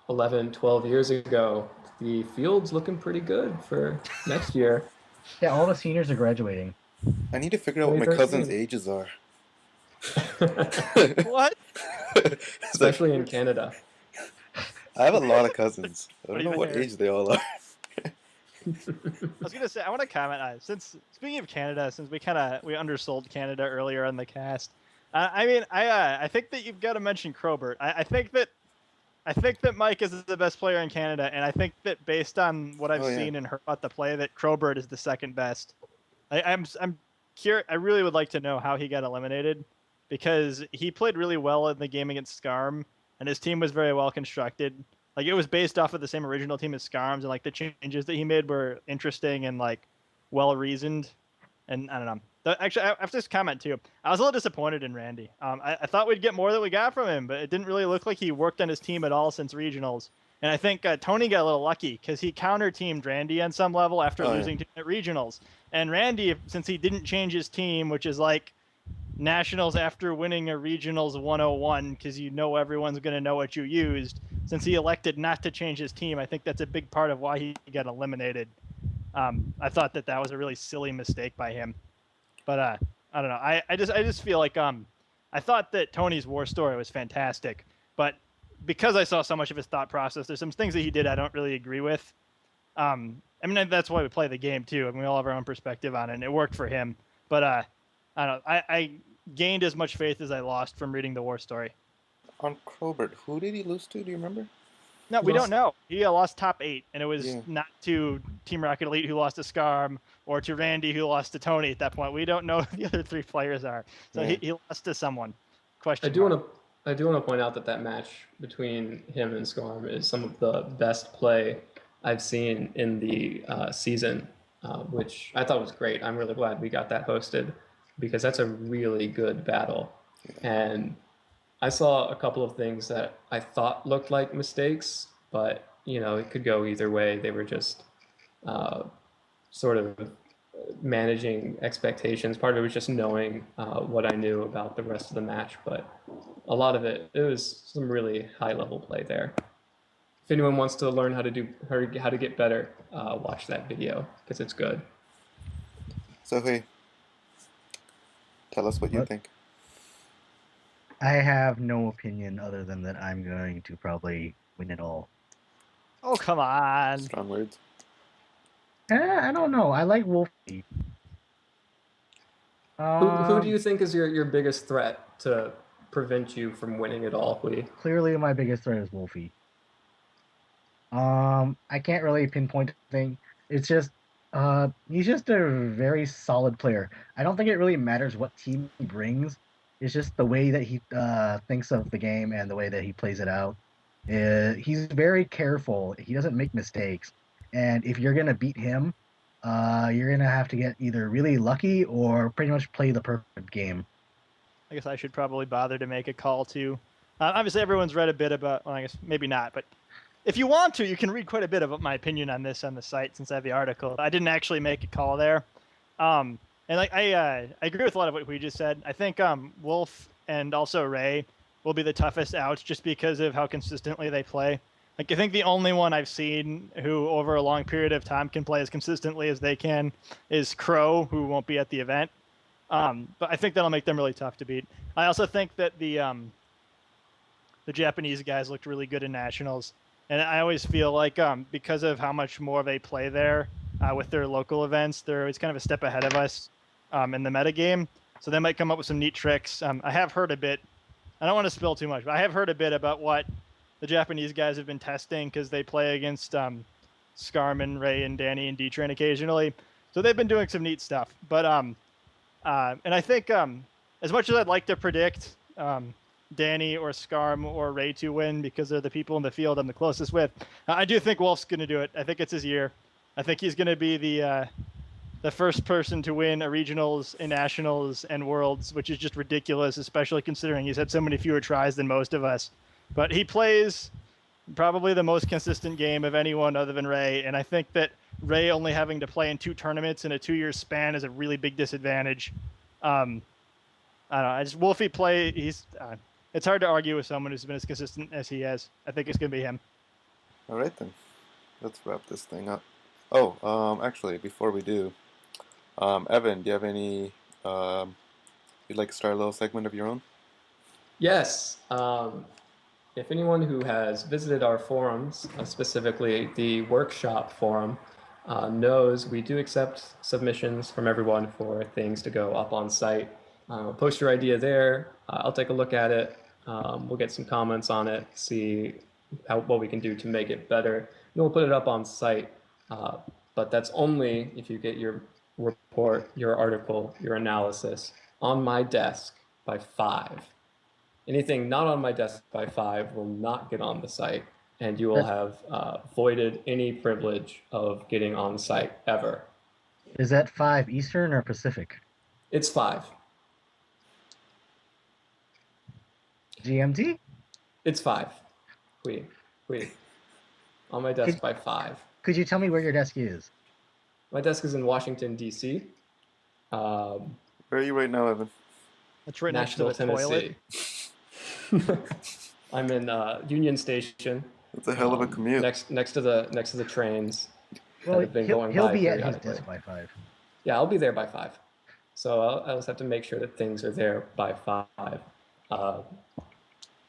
11, 12 years ago, the field's looking pretty good for next year. Yeah, all the seniors are graduating. I need to figure out what my 2013. cousins' ages are. what? Especially in Canada. I have a lot of cousins. I What don't know even what here? age they all are. I was gonna say I want to comment on since speaking of Canada, since we undersold Canada earlier in the cast. I think that you've got to mention Crobert. I think that Mike is the best player in Canada, and I think that based on what I've Oh, yeah. seen and heard about the play, that Crobert is the second best. I'm curious. I really would like to know how he got eliminated, because he played really well in the game against Scarm, and his team was very well constructed. Like, it was based off of the same original team as Scarm's, and like the changes that he made were interesting and like well reasoned. And I don't know. Actually, after this comment too, I was a little disappointed in Randy. I thought we'd get more than we got from him, but it didn't really look like he worked on his team at all since regionals. And I think Tony got a little lucky because he counter-teamed Randy on some level after losing to at regionals. And Randy, since he didn't change his team, which is like nationals after winning a regionals 101, because you know everyone's going to know what you used, since he elected not to change his team, I think that's a big part of why he got eliminated. I thought that was a really silly mistake by him. But I don't know. I just feel like I thought that Tony's war story was fantastic, but because I saw so much of his thought process, there's some things that he did I don't really agree with. I mean, that's why we play the game too. I mean, we all have our own perspective on it, and it worked for him. But I don't know. I gained as much faith as I lost from reading the war story. On Crobert, who did he lose to? Do you remember? No, we don't know. He lost top 8, and it was Yeah. not to Team Rocket Elite, who lost to Scarm, or to Randy, who lost to Tony at that point. We don't know who the other 3 players are. So Yeah. he lost to someone. Question I do mark. want to point out that match between him and Scarm is some of the best play I've seen in the season, which I thought was great. I'm really glad we got that hosted, because that's a really good battle. And I saw a couple of things that I thought looked like mistakes, but it could go either way. They were just sort of managing expectations. Part of it was just knowing what I knew about the rest of the match, but a lot of it was some really high level play there. If anyone wants to learn how to get better, watch that video, because it's good. So, hey, tell us what you What? think. I have no opinion other than that I'm going to probably win it all. Oh, come on. Strong words. I don't know. I like Wolfie. Who do you think is your biggest threat to prevent you from winning it all, Lee? Clearly, my biggest threat is Wolfie. I can't really pinpoint a thing. It's just, he's just a very solid player. I don't think it really matters what team he brings. It's just the way that he thinks of the game and the way that he plays it out. He's very careful. He doesn't make mistakes. And if you're gonna beat him, you're gonna have to get either really lucky or pretty much play the perfect game. I guess I should probably bother to make a call too. Obviously, everyone's read a bit about. Well, I guess maybe not, but if you want to, you can read quite a bit of my opinion on this on the site since I have the article. I didn't actually make a call there, and like I agree with a lot of what we just said. I think Wolf and also Ray will be the toughest outs just because of how consistently they play. Like, I think the only one I've seen who over a long period of time can play as consistently as they can is Crow, who won't be at the event. But I think that'll make them really tough to beat. I also think that the Japanese guys looked really good in nationals, and I always feel like because of how much more they play there with their local events, they're always kind of a step ahead of us in the metagame. So they might come up with some neat tricks. I have heard a bit. I don't want to spill too much, but I have heard a bit about what the Japanese guys have been testing because they play against Scarman, Ray, and Danny and D-Train occasionally. So they've been doing some neat stuff. But and I think as much as I'd like to predict Danny or Scarm or Ray to win because they're the people in the field I'm the closest with, I do think Wolf's going to do it. I think it's his year. I think he's going to be the first person to win a regionals, a nationals, and worlds, which is just ridiculous, especially considering he's had so many fewer tries than most of us. But he plays probably the most consistent game of anyone other than Ray, and I think that Ray only having to play in 2 tournaments in a 2-year span is a really big disadvantage. I don't know. Wolfie play. It's hard to argue with someone who's been as consistent as he has. I think it's gonna be him. All right then, let's wrap this thing up. Oh, actually, before we do, Evan, do you have any? You'd like to start a little segment of your own? Yes. If anyone who has visited our forums, specifically the workshop forum, knows we do accept submissions from everyone for things to go up on site. Post your idea there. I'll take a look at it. We'll get some comments on it, see what we can do to make it better. And we'll put it up on site. But that's only if you get your report, your article, your analysis on my desk by 5. Anything not on my desk by 5 will not get on the site, and you will have voided any privilege of getting on site ever. Is that 5 Eastern or Pacific? It's 5. GMT? It's 5. On my desk by 5. Could you tell me where your desk is? My desk is in Washington, D.C. Where are you right now, Evan? It's right Nashville, next to the toilet. I'm in Union Station. That's a hell of a commute. Next to the trains. Well, that have been going he'll by be at his periodically. desk by 5. Yeah, I'll be there by 5. So I'll just have to make sure that things are there by 5.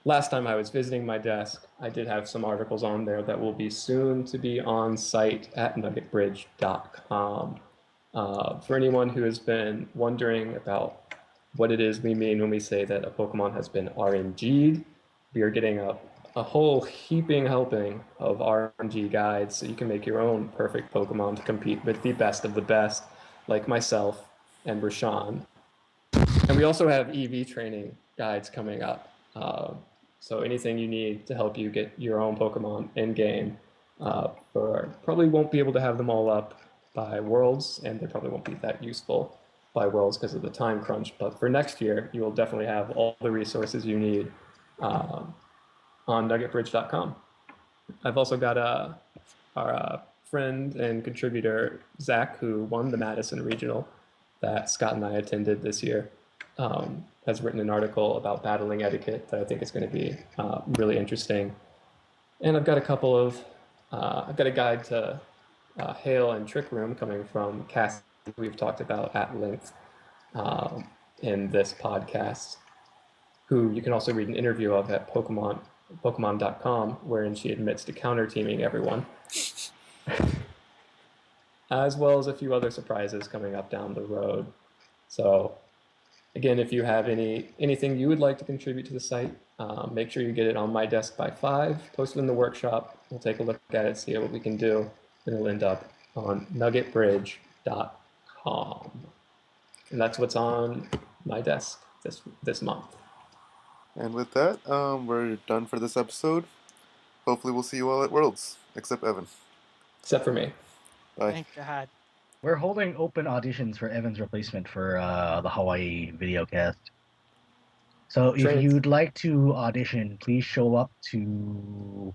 Last time I was visiting my desk, I did have some articles on there that will be soon to be on site at nuggetbridge.com. For anyone who has been wondering about what it is we mean when we say that a Pokemon has been RNG'd, we are getting a whole heaping helping of RNG guides so you can make your own perfect Pokemon to compete with the best of the best, like myself and Rushan. And we also have EV training guides coming up. So anything you need to help you get your own Pokemon in game, probably won't be able to have them all up by Worlds, and they probably won't be that useful by Worlds because of the time crunch. But for next year, you will definitely have all the resources you need on nuggetbridge.com. I've also got our friend and contributor, Zach, who won the Madison Regional that Scott and I attended this year. Has written an article about battling etiquette that I think is going to be really interesting. And I've got I've got a guide to Hail and Trick Room coming from Cass, we've talked about at length in this podcast, who you can also read an interview of at Pokemon.com, wherein she admits to counter-teaming everyone. As well as a few other surprises coming up down the road. So again, if you have anything you would like to contribute to the site, make sure you get it on my desk by 5. Post it in the workshop. We'll take a look at it, see what we can do, and it'll end up on nuggetbridge.com. And that's what's on my desk this month. And with that, we're done for this episode. Hopefully we'll see you all at Worlds, except Evan. Except for me. Bye. Thank God. We're holding open auditions for Evan's replacement for the Hawaii videocast. So if you'd like to audition, please show up to,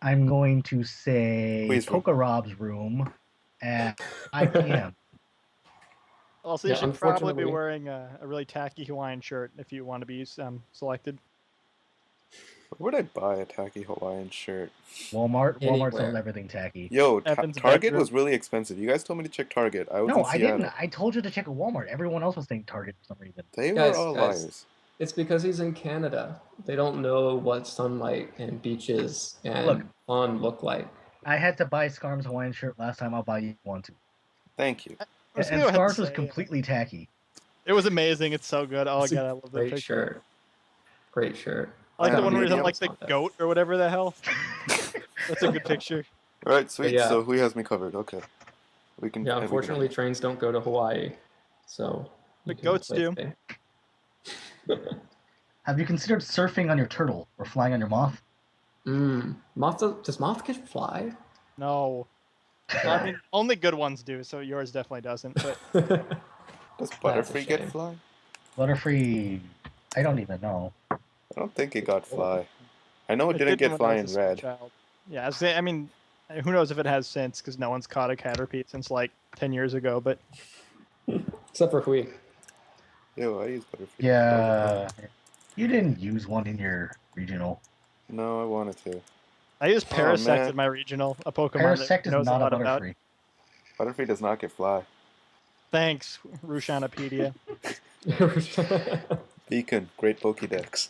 I'm going to say, Pokerob's room at 5 p.m. Also, you should probably be wearing a really tacky Hawaiian shirt if you want to be selected. Where would I buy a tacky Hawaiian shirt? Walmart sells everything tacky. Yo, Target was really expensive. You guys told me to check Target. I didn't. I told you to check a Walmart. Everyone else was saying Target for some reason. They were all liars. It's because he's in Canada. They don't know what sunlight and beaches and fun look like. I had to buy Scarm's Hawaiian shirt last time. I'll buy you one too. Thank you. And Scarm's was completely tacky. It was amazing. It's so good. Oh, God, I love that picture. Great shirt. I like the one where he's on like the goat or whatever the hell. That's a good picture. All right, sweet. Yeah. So who has me covered? Okay. We can. Yeah, unfortunately, trains don't go to Hawaii, so. The goats do. Have you considered surfing on your turtle or flying on your moth? Does moth can fly? No. I mean, only good ones do, so yours definitely doesn't. But Does That's a Butterfree get shame. fly? Butterfree, I don't even know. I don't think it got fly. I know it didn't didn't get when I fly was in a small red. child. Yeah, I mean, who knows if it has since, because no one's caught a Caterpie since like 10 years ago. But Except for Hui. Ew, I use Butterfree. Yeah, you didn't use one in your regional. No, I wanted to. I used Oh, Parasect man. in my regional, a Pokemon Parasect that is knows a not a lot about. Butterfree. Butterfree does not get fly. Thanks, Rushanopedia. Beacon, great Pokédex.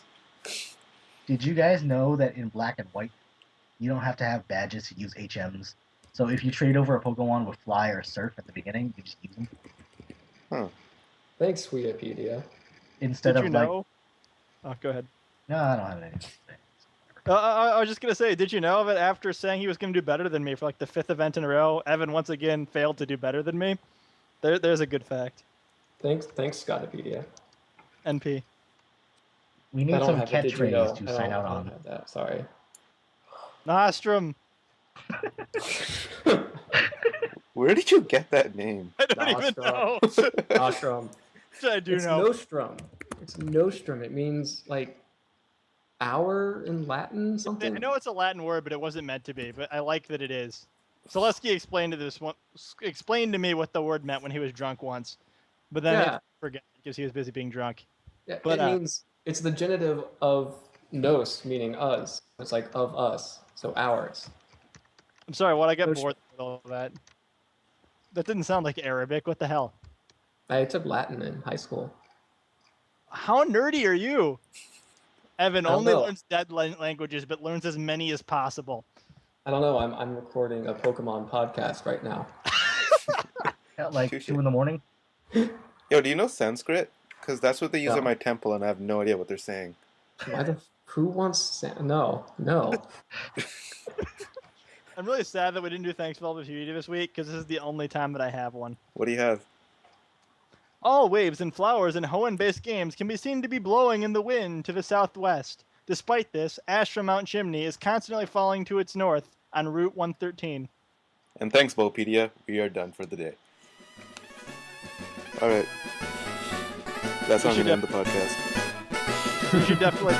Did you guys know that in Black and White, you don't have to have badges to use HMs? So if you trade over a Pokemon with Fly or Surf at the beginning, you just use them Huh. Thanks, Wikipedia. instead Did you of like. know? Oh, go ahead. No, I don't have anything to say. I was just gonna say, did you know that after saying he was gonna do better than me for like the 5th event in a row, Evan once again failed to do better than me? There's a good fact. Thanks, Scotopedia. NP. We I need don't some have it. Did you know? catchphrase to I sign don't, out I don't on. have that. Sorry. Where did you get that name? I don't even know. Nostrum. I do It's know. Nostrum. It's Nostrum. It means like hour in Latin, something. I know it's a Latin word, but it wasn't meant to be. But I like that it is. Zaleski explained to me what the word meant when he was drunk once, but then Yeah. he forgot because he was busy being drunk. Yeah, But, it means it's the genitive of nos, meaning us. It's like of us, so ours. I'm sorry, what I got Nostrum. bored with all of that. That didn't sound like Arabic. What the hell? I took Latin in high school. How nerdy are you? Evan I don't only know. learns dead languages, but learns as many as possible. I don't know. I'm recording a Pokemon podcast right now. At like Touche. 2 in the morning. Yo, do you know Sanskrit? Because that's what they use No. at my temple, and I have no idea what they're saying. Who wants no. I'm really sad that we didn't do Thanks for All the Beauty this week, because this is the only time that I have one. What do you have? All waves and flowers in Hoenn-based games can be seen to be blowing in the wind to the southwest. Despite this, ash from Mount Chimney is constantly falling to its north on Route 113. And thanks, Bopedia. We are done for the day. Alright. That's how I'm going to end the podcast. You should definitely